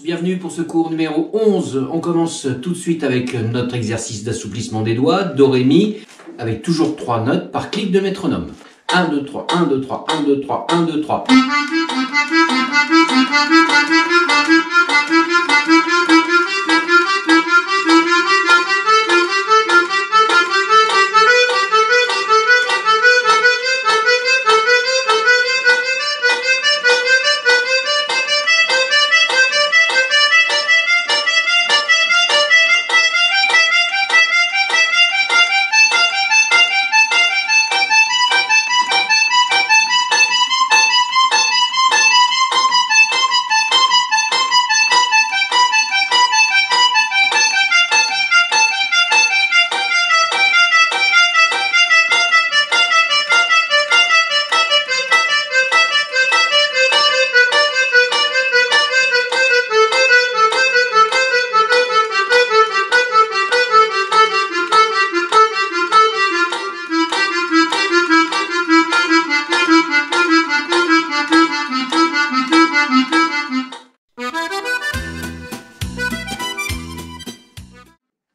bienvenue pour ce cours numéro 11. On commence tout de suite avec notre exercice d'assouplissement des doigts, Do, Ré, Mi, avec toujours 3 notes par clic de métronome. 1, 2, 3, 1, 2, 3, 1, 2, 3, 1, 2, 3.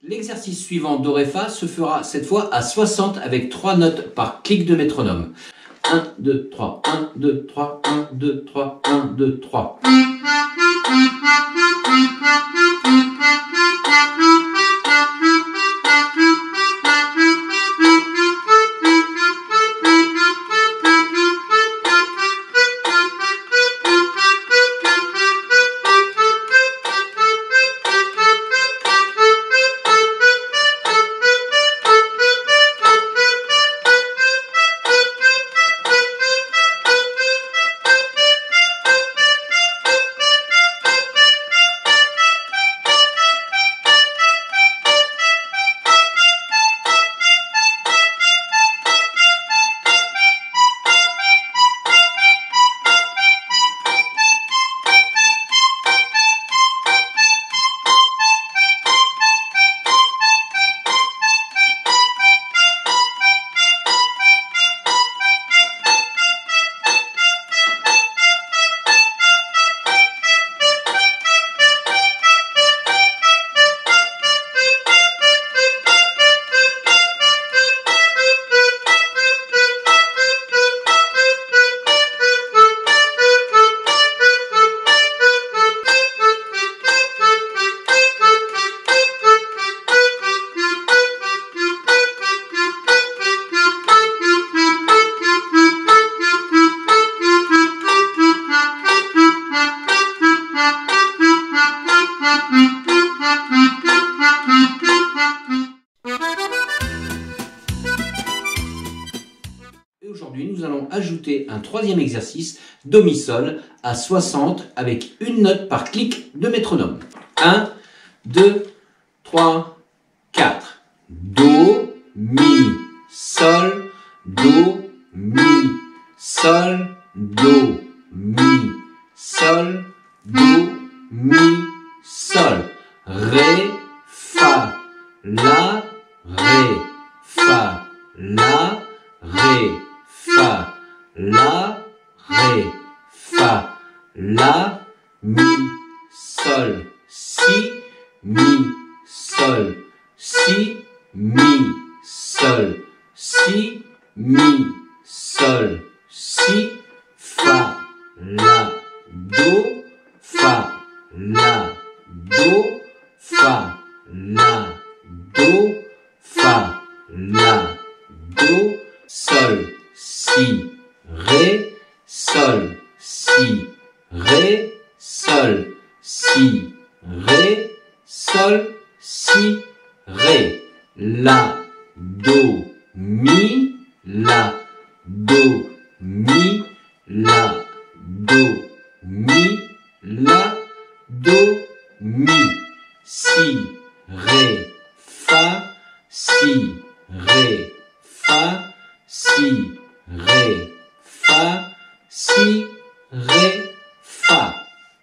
L'exercice suivant Do, Ré, Fa se fera cette fois à 60 avec 3 notes par clic de métronome. 1, 2, 3, 1, 2, 3, 1, 2, 3, 1, 2, 3. Aujourd'hui, nous allons ajouter un troisième exercice, Do, Mi, Sol, à 60 avec une note par clic de métronome. 1, 2, 3, 4. Do, Mi, Sol, Do, Mi, Sol, Do, Mi, Sol, Do, Mi, Sol. Ré, Fa, La, Ré, Fa, La, Ré, Fa, La, Ré, Fa, La, Mi, Sol, Si, Mi, Sol, Si, Mi, Sol, Si, Mi, Sol, Si, Fa, La, Do, Fa, La, Do, Fa, La, Do, Fa, La, Do, Sol, Si, Ré, Sol, Si, Ré, Sol, Si, Ré, Sol, Si, Ré. La, Do, Mi, La, Do, Mi, La, Do, Mi, La, Do, Mi. Si, Ré, Fa, Si, Ré, Fa, Si, Ré, Fa, Si, Ré, Fa.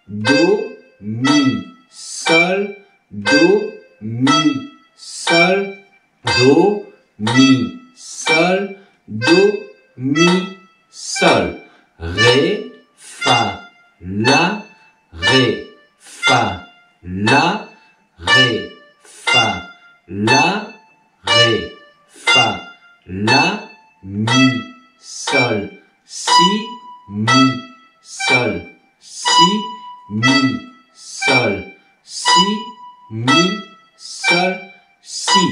Do, Mi, Sol, Do, Mi, Sol, Do, Mi, Sol, Do, Mi, Sol. Ré, Fa, La, Ré, Fa, la, ré, fa, la, mi, sol, si, mi, sol, si, mi, sol, si, mi, sol, si,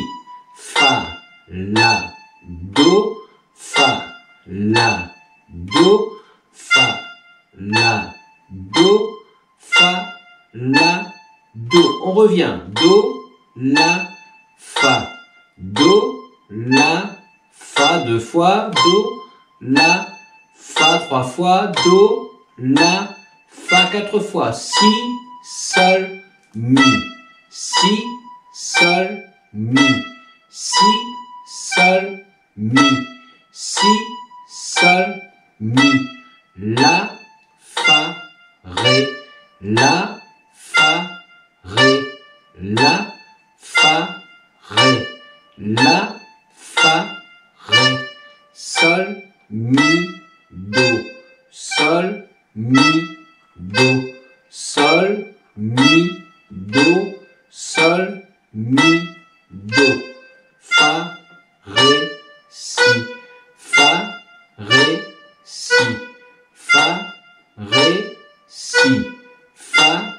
fa, la, do, fa, la, do, fa, la, do, fa, la, do. On revient. Do, la, fa. Do, la, fa deux fois. Do, la, fa trois fois. Do, la, fa quatre fois. Si, sol, mi. Si, sol, mi. Si, sol, mi. Si, sol, mi. La, fa, ré. La, fa, ré. La, fa, ré. La, fa, ré. Sol, mi, do. Sol, mi, do. Sol, mi, do. Sol, mi, do. Fa, ré, si. Fa, ré, si. Fa, ré, si. Fa,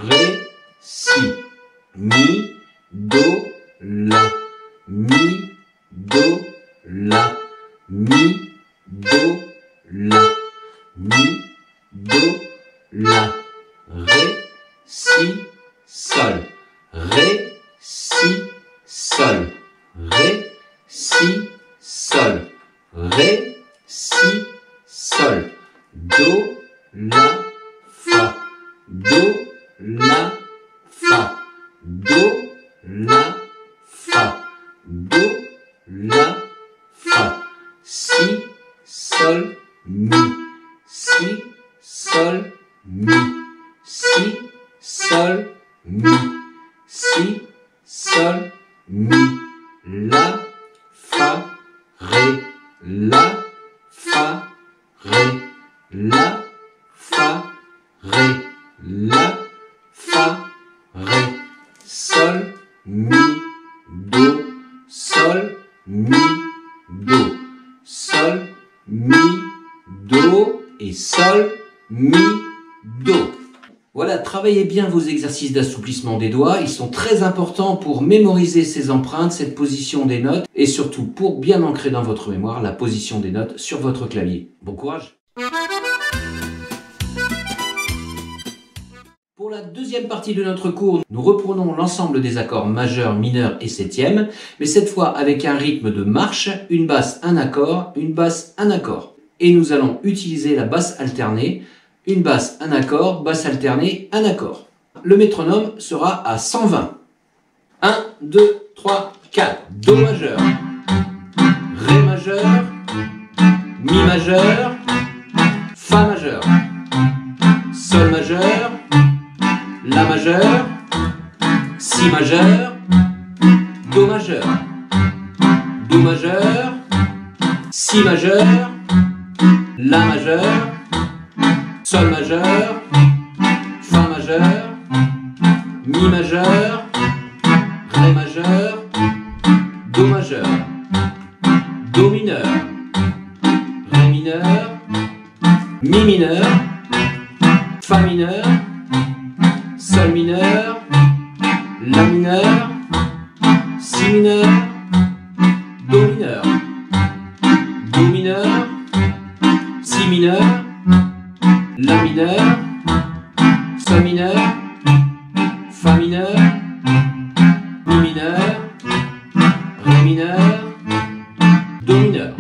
ré, si. Mi, do, la. Mi, do, la. Mi, do, la. Mi, do, la. Ré, si, sol. Ré, si, sol. Ré, si, sol. Ré, si, sol. Do, la, fa. Do, la, fa. Do, la, fa. Do, la, fa. Si, sol, mi. Si, sol, mi. Si, sol, mi. Si, sol, mi. La, fa, ré. La, fa, ré. La, fa, ré. La, fa, ré. Sol, mi, do. Sol, mi, do. Sol, mi, do. Et sol, mi, do. Voilà, travaillez bien vos exercices d'assouplissement des doigts. Ils sont très importants pour mémoriser ces empreintes, cette position des notes et surtout pour bien ancrer dans votre mémoire la position des notes sur votre clavier. Bon courage! Pour la deuxième partie de notre cours, nous reprenons l'ensemble des accords majeurs, mineurs et septièmes, mais cette fois avec un rythme de marche, une basse, un accord, une basse, un accord. Et nous allons utiliser la basse alternée, une basse, un accord, basse alternée, un accord. Le métronome sera à 120. 1, 2, 3, 4. Do majeur, Ré majeur, Mi majeur, Fa majeur, Sol majeur, La majeur, Si majeur, Do majeur, Do majeur, Si majeur, La majeur, Sol majeur, Fa majeur, Mi majeur, Ré majeur, Do majeur, Do mineur, Ré mineur, Mi mineur, Fa mineur, Sol mineur, La mineur, Si mineur, Do mineur, Do mineur, Si mineur, La mineur, Sol mineur, Fa mineur, Mi mineur, Ré mineur, Do mineur,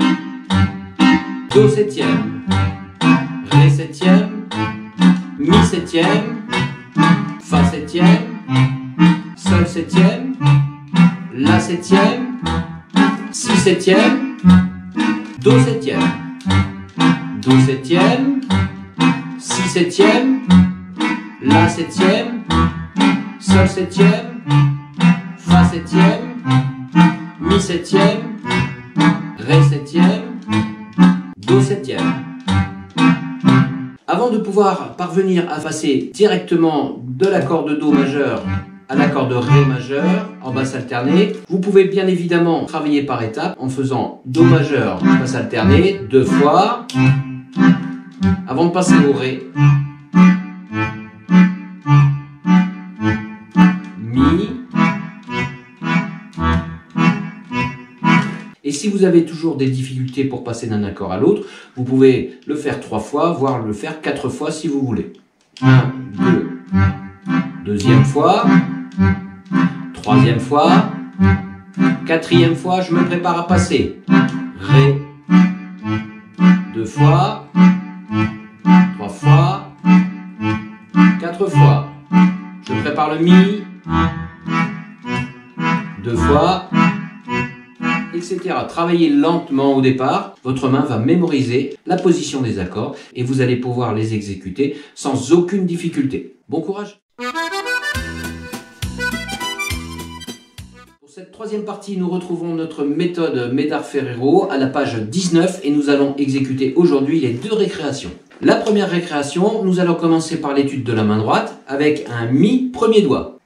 Do septième, Ré septième, Mi septième, Fa septième, Sol septième, La septième, Si septième, Do septième, Do septième, Si septième, La septième, Sol septième, Fa septième, Mi septième, Ré septième, Do septième. Avant de pouvoir parvenir à passer directement de l'accord de Do majeur à l'accord de Ré majeur en basse alternée. Vous pouvez bien évidemment travailler par étapes en faisant Do majeur, basse alternée, 2 fois, avant de passer au Ré. Mi. Et si vous avez toujours des difficultés pour passer d'un accord à l'autre, vous pouvez le faire 3 fois, voire le faire 4 fois si vous voulez. 1, 2, deuxième fois, troisième fois, quatrième fois, je me prépare à passer. Ré, 2 fois, 3 fois, 4 fois. Je prépare le Mi, 2 fois, etc. Travaillez lentement au départ, votre main va mémoriser la position des accords et vous allez pouvoir les exécuter sans aucune difficulté. Bon courage! Pour cette troisième partie, nous retrouvons notre méthode Médard-Ferrero à la page 19 et nous allons exécuter aujourd'hui les 2 récréations. La première récréation, nous allons commencer par l'étude de la main droite avec un Mi premier doigt,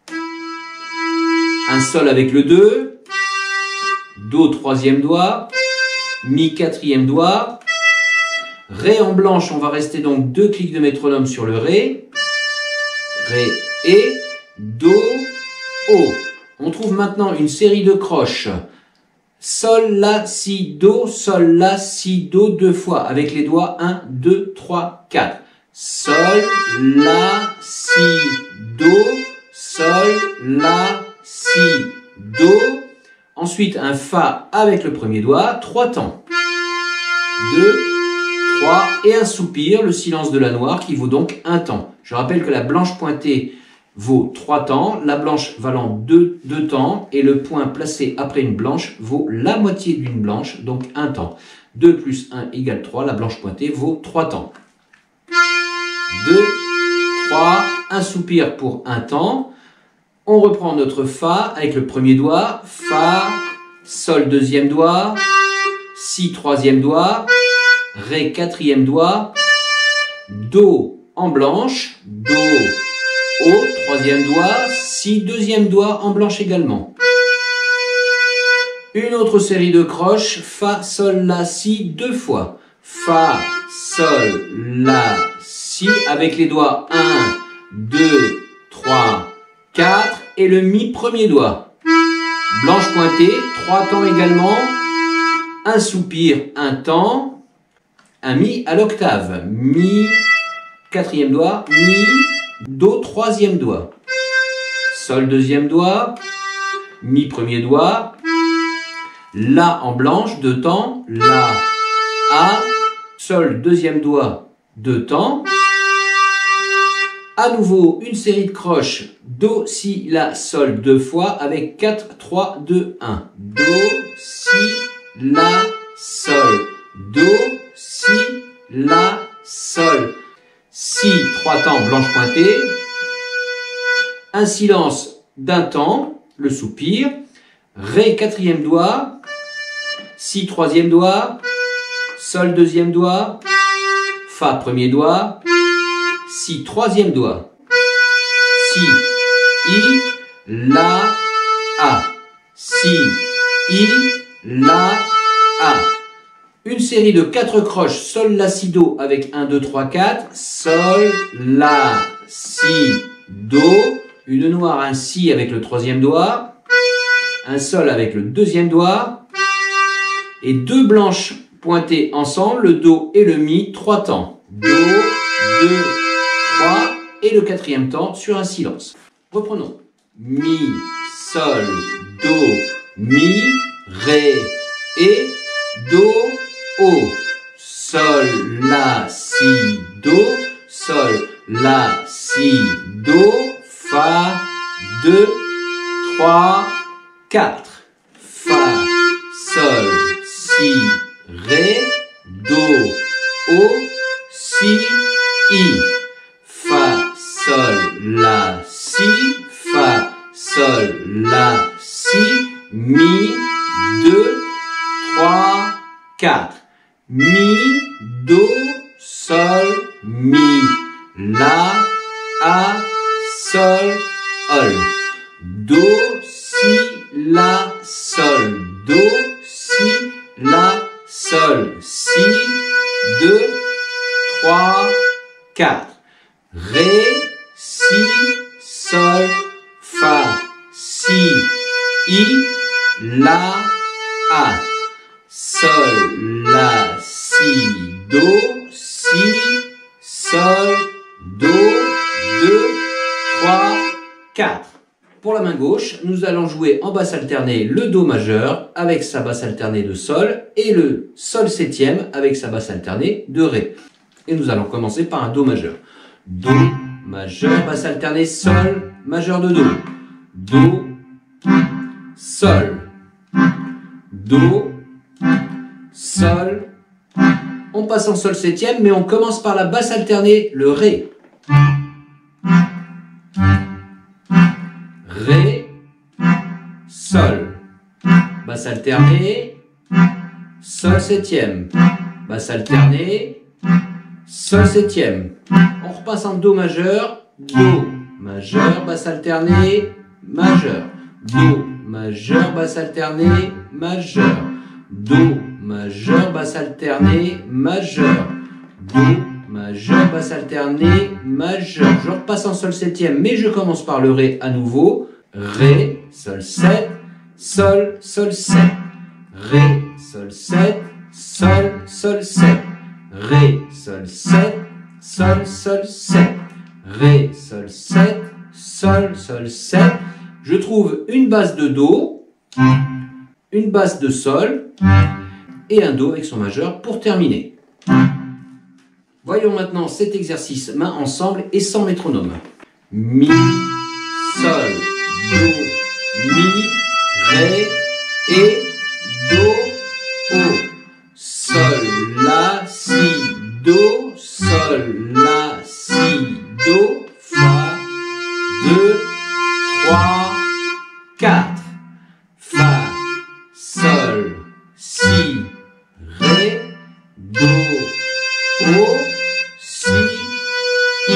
un Sol avec le 2, Do troisième doigt, Mi quatrième doigt, Ré en blanche, on va rester donc 2 clics de métronome sur le Ré, Ré et Do, O. On trouve maintenant une série de croches. Sol, La, Si, Do, Sol, La, Si, Do 2 fois avec les doigts 1, 2, 3, 4. Sol, La, Si, Do, Sol, La, Si, Do. Ensuite un Fa avec le premier doigt, 3 temps. 2, 3 et un soupir, le silence de la noire qui vaut donc 1 temps. Je rappelle que la blanche pointée vaut 3 temps, la blanche valant 2 temps et le point placé après une blanche vaut la moitié d'une blanche, donc 1 temps. 2 plus 1 égale 3, la blanche pointée vaut 3 temps. 2, 3, un soupir pour 1 temps. On reprend notre Fa avec le premier doigt, Fa, Sol deuxième doigt, Si troisième doigt, Ré quatrième doigt, Do en blanche, Do, O troisième doigt, Si deuxième doigt en blanche également. Une autre série de croches, Fa, Sol, La, Si 2 fois. Fa, Sol, La, Si avec les doigts 1, 2, 3, 4 et le Mi premier doigt. Blanche pointée, 3 temps également. Un soupir, 1 temps. Un Mi à l'octave. Mi, quatrième doigt. Mi, Do troisième doigt. Sol deuxième doigt. Mi premier doigt. La en blanche, 2 temps. La, A. Sol deuxième doigt, 2 temps. À nouveau, une série de croches, Do, Si, La, Sol 2 fois avec 4, 3, 2, 1. Do, Si, La, Sol. Do, Si, La, Sol. Si, 3 temps, blanche pointée. Un silence d'1 temps, le soupir. Ré, quatrième doigt. Si, troisième doigt. Sol, deuxième doigt. Fa, premier doigt. Si, troisième doigt. Si, I, La, A. Si, I, La, A. Une série de 4 croches, Sol, La, Si, Do avec 1, 2, 3, 4. Sol, La, Si, Do. Une noire, un Si avec le troisième doigt. Un Sol avec le deuxième doigt. Et 2 blanches pointées ensemble, le Do et le Mi, 3 temps. Do, 2, 3 et le quatrième temps sur un silence. Reprenons. Mi, Sol, Do, Mi, Ré, et Do, O. Sol, La, Si, Do, Sol, La, Si, Do, Fa, 2, 3, 4. Fa, Sol, Si, Ré, Do, O, Si, I. Fa, Sol, La, Si, Fa, Sol, La, Si, Mi, 2, 3, 4. Mi, Do, Sol, Mi, La, A, Sol, Ol. Do, Si, La, Sol, Si, 2, 3, 4. Ré, Si, Sol, Fa, Si, I, La, A. Sol, La, Si, Do, Si, Sol, Do, 2, 3, 4. Pour la main gauche, nous allons jouer en basse alternée le Do majeur avec sa basse alternée de Sol et le Sol septième avec sa basse alternée de Ré. Et nous allons commencer par un Do majeur. Do majeur, basse alternée, Sol majeur de Do. Do, Sol, Do, Sol. On passe en Sol septième, mais on commence par la basse alternée, le Ré. Ré, Sol, basse alternée, Sol septième, basse alternée, Sol septième. On repasse en Do majeur, Do majeur, basse alternée, majeur, Do majeur, basse alternée, majeur, Do majeur, basse alternée, majeur, Do majeur, basse alternée, majeur. Je repasse en Sol septième, mais je commence par le Ré à nouveau. Ré, Sol 7, Sol, Sol 7. Ré, Sol 7, Sol, Sol 7. Ré, Sol 7, Sol, Sol 7. Ré, Sol 7, Sol, Sol 7. Je trouve une basse de Do, une basse de Sol et un Do avec son majeur pour terminer. Voyons maintenant cet exercice main ensemble et sans métronome. Mi, Sol, Do, Mi, Ré et Do, O. Sol, La, Si, Do, Sol, La, Si, Do, Fa, 2, 3, 4. Fa, Sol, Si, Ré, Do, O, Si, I.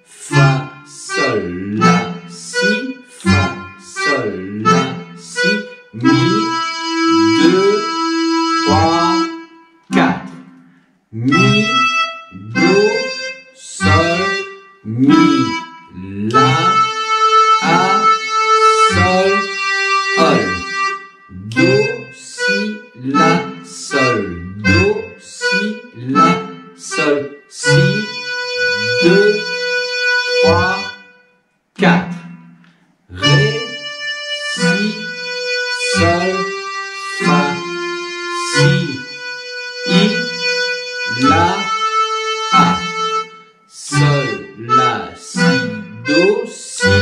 Fa, Sol, La, Si, Fa, Sol, La, Si, Mi, 2, 3, 4. Mi, Do, Sol, Mi, La, A, Sol, Ol. Do, Si, La, Sol, Do, Si, La, Sol, Si, 2, 3, 4. Ré, Si, Sol, Fa, Si, I, La, A. Sol, La, Si, Do, Si,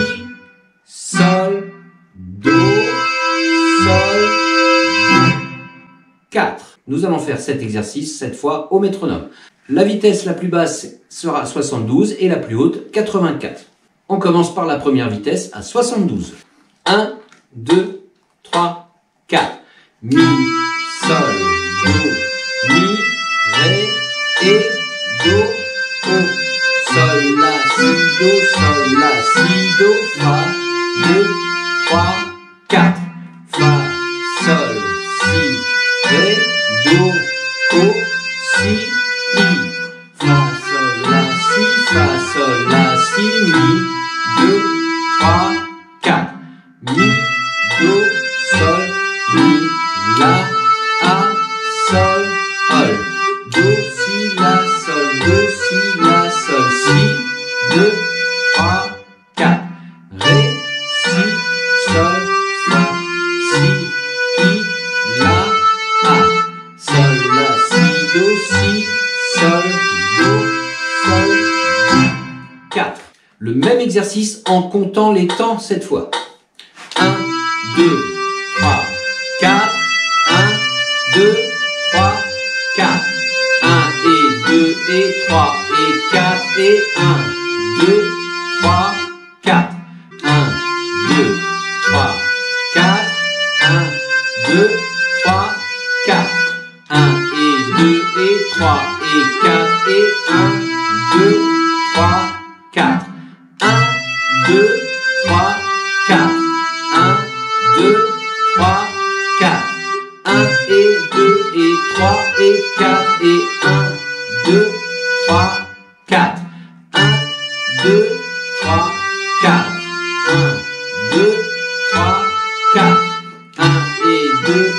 Sol, Do, Sol, 4. Nous allons faire cet exercice, cette fois au métronome. La vitesse la plus basse sera 72 et la plus haute 84. On commence par la première vitesse à 72. 1, 2, 3, 4. Mi, Sol, Do, Mi, Ré et Do, O. Sol, La, Si, Do, Sol, La, Si, Do, Fa, 2, 3, 4. Fa, Sol, Si, Ré, Do, O, Si, I. Fa, Sol, La, Si, Fa, Sol, La, Si, Mi, 2, 3, 4. Mi, Do, Sol, Mi, La, A, Sol, Ol. Do, Si, La, Sol, Do, Si, La, Sol, Si, 2, 3, 4. Ré, Si, Sol, Fa, Si, I, La, A. Sol, La, Si, Do, Si, Sol, Do, Sol, 4. Le même exercice en comptant les temps cette fois. 1, 2, 3, 4. 1, 2, 3, 4. 1 et 2 et 3 et 4 et 1, 2, 3, 4. 1, 2, 3, 4. 1, 2, 3, 4. 1 et 2 et 3 et 4 et 1, 2, 3, 4. 1, 2, 3, 4. 1, 2,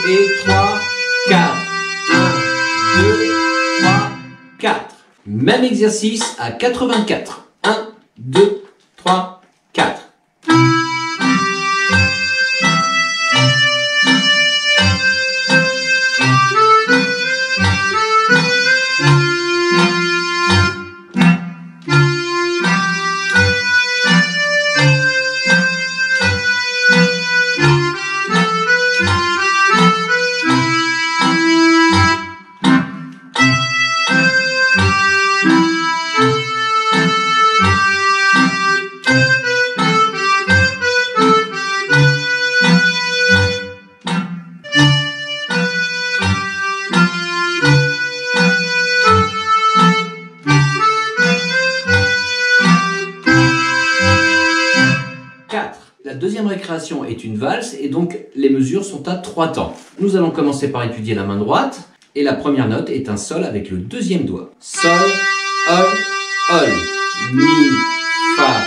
et 3, 4. 1, 2, 3, 4. Même exercice à 84. 1, 2, 3, 4. La deuxième récréation est une valse et donc les mesures sont à 3 temps. Nous allons commencer par étudier la main droite et la première note est un sol avec le deuxième doigt. Sol, ol, mi, fa,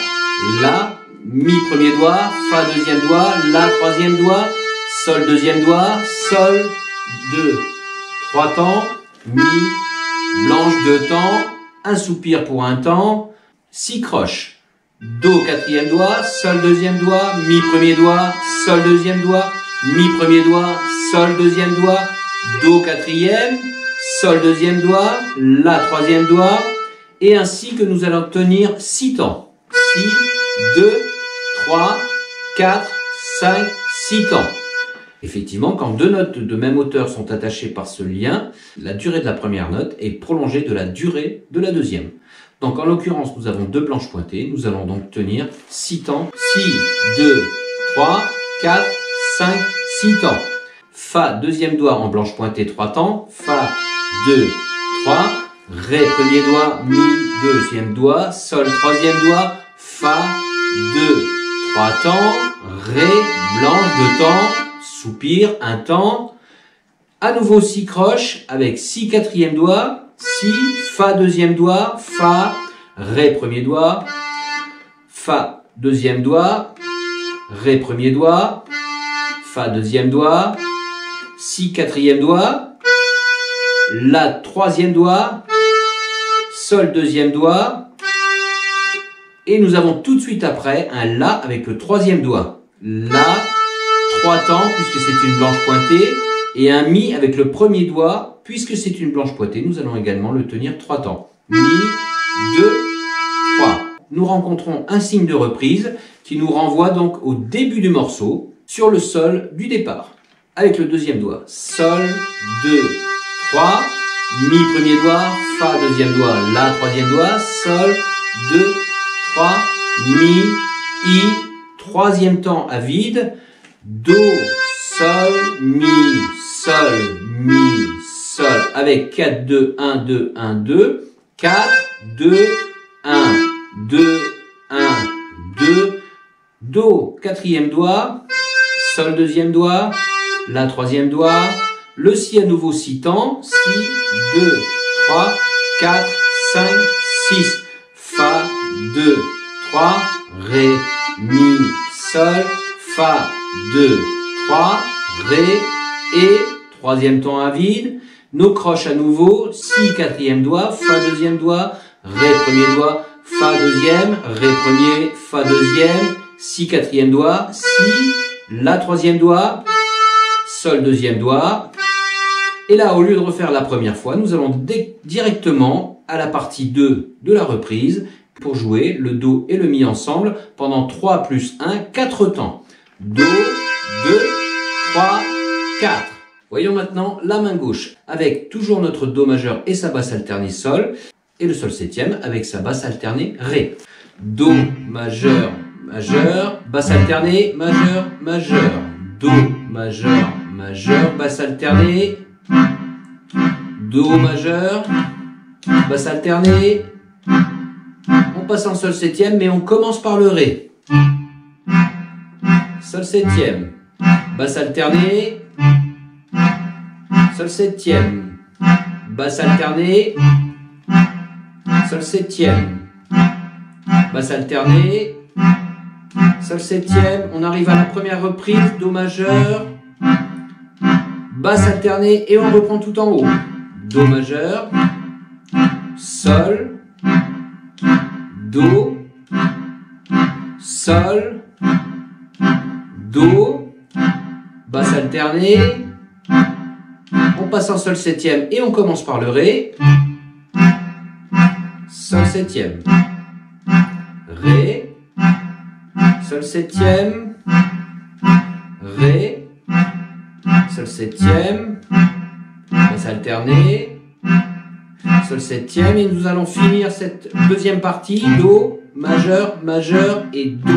la, mi premier doigt, fa deuxième doigt, la troisième doigt, sol deuxième doigt, sol, 2, 3 temps, mi, blanche 2 temps, un soupir pour un temps, 6 croches. Do quatrième doigt, sol deuxième doigt, mi premier doigt, sol deuxième doigt, mi premier doigt, sol deuxième doigt, do quatrième, sol deuxième doigt, la troisième doigt, et ainsi que nous allons tenir 6 temps. 6, 2, 3, 4, 5, 6 temps. Effectivement, quand deux notes de même hauteur sont attachées par ce lien, la durée de la première note est prolongée de la durée de la deuxième. Donc en l'occurrence, nous avons 2 blanches pointées, nous allons donc tenir 6 temps. 6, 2, 3, 4, 5, 6 temps. Fa, deuxième doigt en blanche pointée, 3 temps. Fa, 2, 3. Ré, premier doigt, mi, deuxième doigt. Sol, troisième doigt. Fa, 2, 3 temps. Ré, blanche, 2 temps. Soupir, 1 temps. À nouveau 6 croches avec 6 quatrième doigts. Si, fa deuxième doigt, fa, ré premier doigt, fa deuxième doigt, ré premier doigt, fa deuxième doigt, si quatrième doigt, la troisième doigt, sol deuxième doigt, et nous avons tout de suite après un la avec le troisième doigt. La, 3 temps puisque c'est une blanche pointée, et un mi avec le premier doigt. Puisque c'est une blanche pointée, nous allons également le tenir 3 temps. Mi, 2, 3. Nous rencontrons un signe de reprise qui nous renvoie donc au début du morceau sur le sol du départ. Avec le deuxième doigt. Sol, 2, 3. Mi, premier doigt. Fa, deuxième doigt. La, troisième doigt. Sol, 2, 3. Mi, i. Troisième temps à vide. Do, sol, mi, sol, mi, sol, avec 4, 2, 1, 2, 1, 2, 4, 2, 1, 2, 1, 2, do, quatrième doigt, sol deuxième doigt, la troisième doigt, le si à nouveau 6 temps, si, 2, 3, 4, 5, 6, fa, 2, 3, ré, mi, sol, fa, 2, 3, ré, et troisième temps à vide, nos croches à nouveau, si quatrième doigt, fa deuxième doigt, ré premier doigt, fa deuxième, ré premier, fa deuxième, si quatrième doigt, si, la troisième doigt, sol deuxième doigt. Et là, au lieu de refaire la première fois, nous allons directement à la partie 2 de la reprise pour jouer le do et le mi ensemble pendant 3 plus 1, 4 temps. Do, 2, 3, 4. Voyons maintenant la main gauche avec toujours notre do majeur et sa basse alternée sol et le sol septième avec sa basse alternée ré. Do majeur, majeur, basse alternée, majeur, majeur. Do majeur, majeur, basse alternée. Do majeur, basse alternée. On passe en sol septième mais on commence par le ré. Sol septième, basse alternée. Sol septième, basse alternée, sol septième, basse alternée, sol septième, on arrive à la première reprise, do majeur, basse alternée et on reprend tout en haut. Do majeur, Sol, Do, Sol, Do, basse alternée, on passe en Sol septième et on commence par le Ré, Sol septième, Ré, Sol septième, Ré, Sol septième, basse alternée, Sol septième, et nous allons finir cette deuxième partie, Do, majeur, majeur et Do.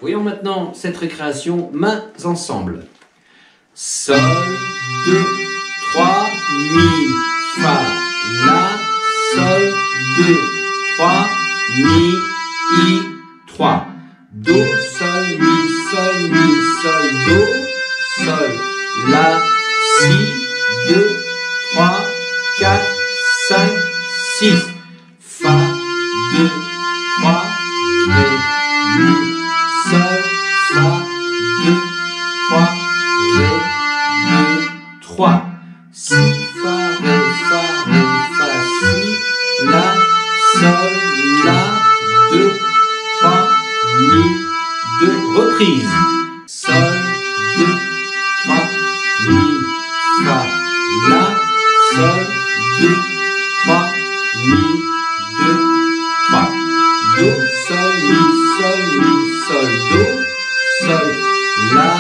Voyons maintenant cette récréation mains ensemble. Sol, 2, 3, Mi, Fa, La, Sol, 2, 3, Mi, I, 3. Do, Sol, Mi, Sol, Mi, Sol, Do, Sol, La, Si, 2, 3, 4, 5, 6. Fa, 2, 3, Ré, Mi, Sol, Fa, 2, 3, Ré, 2, 3. Si, Fa, Ré, Si, La, Sol, La, 2, 3, Mi, 2. Reprise. Sol, 2, 3, Mi, Fa, La, Sol, 2, 3, Mi, 2, 3. Do, Sol, Mi, Sol, Do, Sol, La,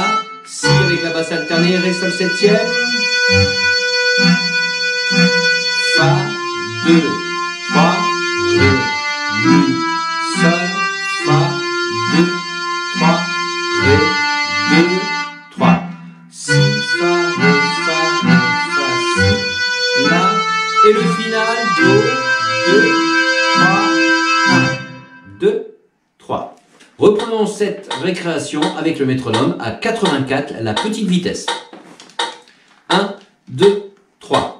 Si avec la basse alternée, Ré, Sol septième, Fa, 2, 3, Ré, Mi, Sol, Fa, 2, 3, Ré, 2, 3. Si, Fa, Ré, Si, La, et le final, Do, 2, 3, 1, 2, 3. Reprenons cette récréation avec le métronome à 84, la petite vitesse. 1, 2, 3.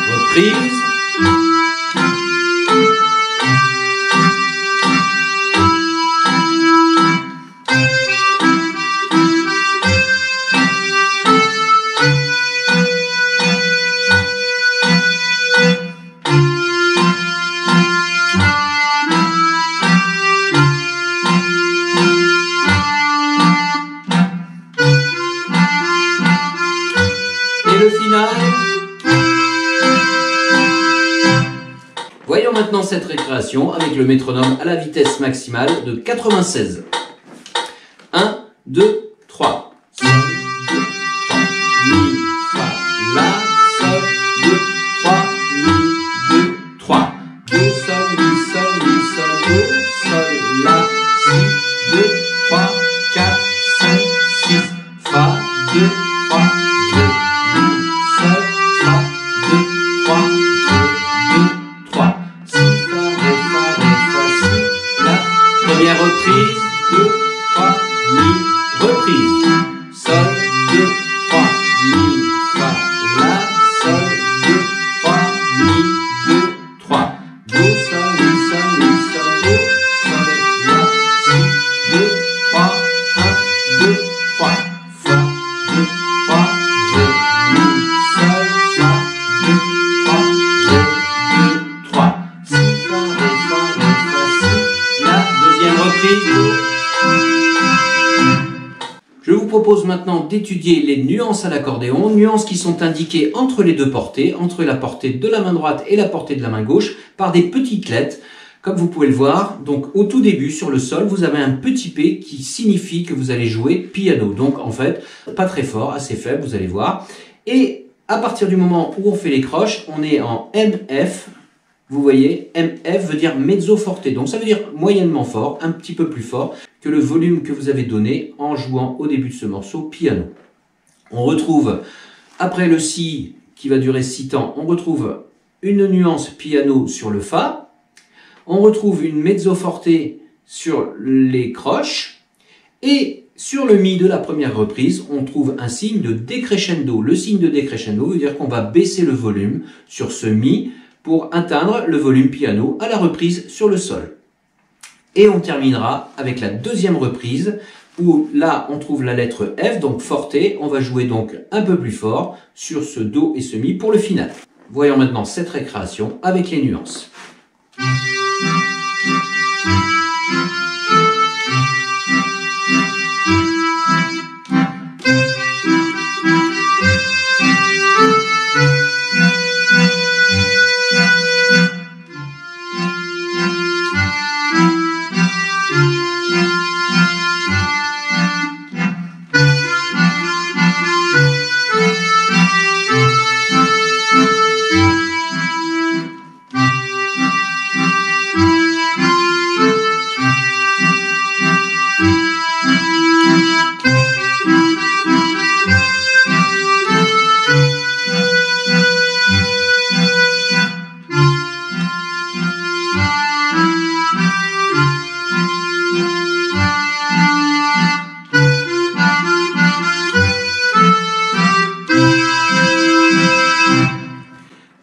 Reprise. Et le final. Voyons maintenant cette récréation avec le métronome à la vitesse maximale de 96. 1, 2, 3. Sol, 2, 3. Mi, Fa, La, Sol, 2, 3. Mi, 2, 3. Do, Sol, Mi, Sol, Do, Sol, La, Si, 2, 3, 4, 5, 6. Fa, 2, 3, Ré, Mi, Sol, Fa, 2, 3, Ré, 2, 3. Si, Fa, Ré, Si, La. Première reprise, 2, 3, Mi, reprise. Sol, 2, 3, Mi, Fa, La, Sol, 2, 3, Mi, 2, 3. Do, Sol, Mi, Do, Sol, La, Si, 2, 3, 1, 2, 3. Fa, 2, 3, Ré, Mi, Sol, Fa, 2, 3, Ré, 2, 3. Si, Fa, Ré, Si, La. Deuxième reprise, Do. Je vous propose maintenant d'étudier les nuances à l'accordéon, nuances qui sont indiquées entre les deux portées, entre la portée de la main droite et la portée de la main gauche, par des petites lettres, comme vous pouvez le voir. Donc au tout début, sur le sol, vous avez un petit P qui signifie que vous allez jouer piano. Donc en fait, pas très fort, assez faible, vous allez voir. Et à partir du moment où on fait les croches, on est en MF, vous voyez, MF veut dire mezzo forte, donc ça veut dire moyennement fort, un petit peu plus fort que le volume que vous avez donné en jouant au début de ce morceau piano. On retrouve, après le Si qui va durer 6 temps, on retrouve une nuance piano sur le Fa, on retrouve une mezzo forte sur les croches, et sur le Mi de la première reprise, on trouve un signe de décrescendo. Le signe de décrescendo veut dire qu'on va baisser le volume sur ce Mi pour atteindre le volume piano à la reprise sur le Sol. Et on terminera avec la deuxième reprise, où là on trouve la lettre F, donc forte, on va jouer donc un peu plus fort sur ce Do et ce Mi pour le final. Voyons maintenant cette récréation avec les nuances.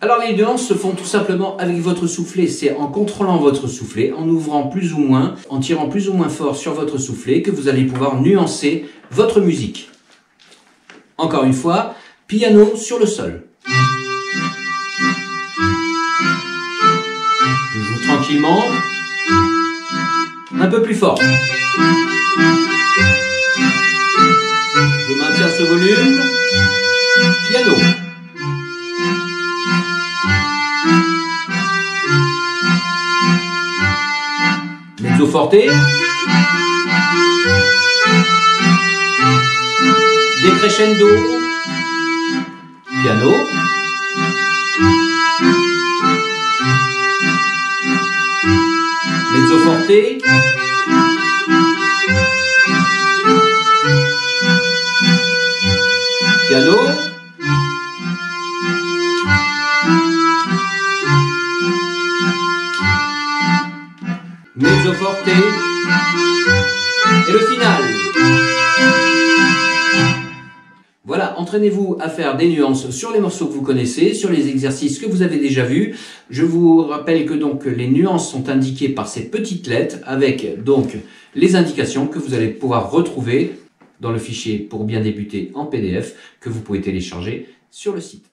Alors les nuances se font tout simplement avec votre soufflet, c'est en contrôlant votre soufflet, en ouvrant plus ou moins, en tirant plus ou moins fort sur votre soufflet que vous allez pouvoir nuancer votre musique. Encore une fois, piano sur le Sol. Je joue tranquillement, un peu plus fort. Je maintiens ce volume, piano. Mezzo forte, décrescendo, piano, mezzo forte, piano, mezzo forte, et le final. Voilà, entraînez-vous à faire des nuances sur les morceaux que vous connaissez, sur les exercices que vous avez déjà vus. Je vous rappelle que donc les nuances sont indiquées par ces petites lettres avec donc les indications que vous allez pouvoir retrouver dans le fichier pour bien débuter en PDF que vous pouvez télécharger sur le site.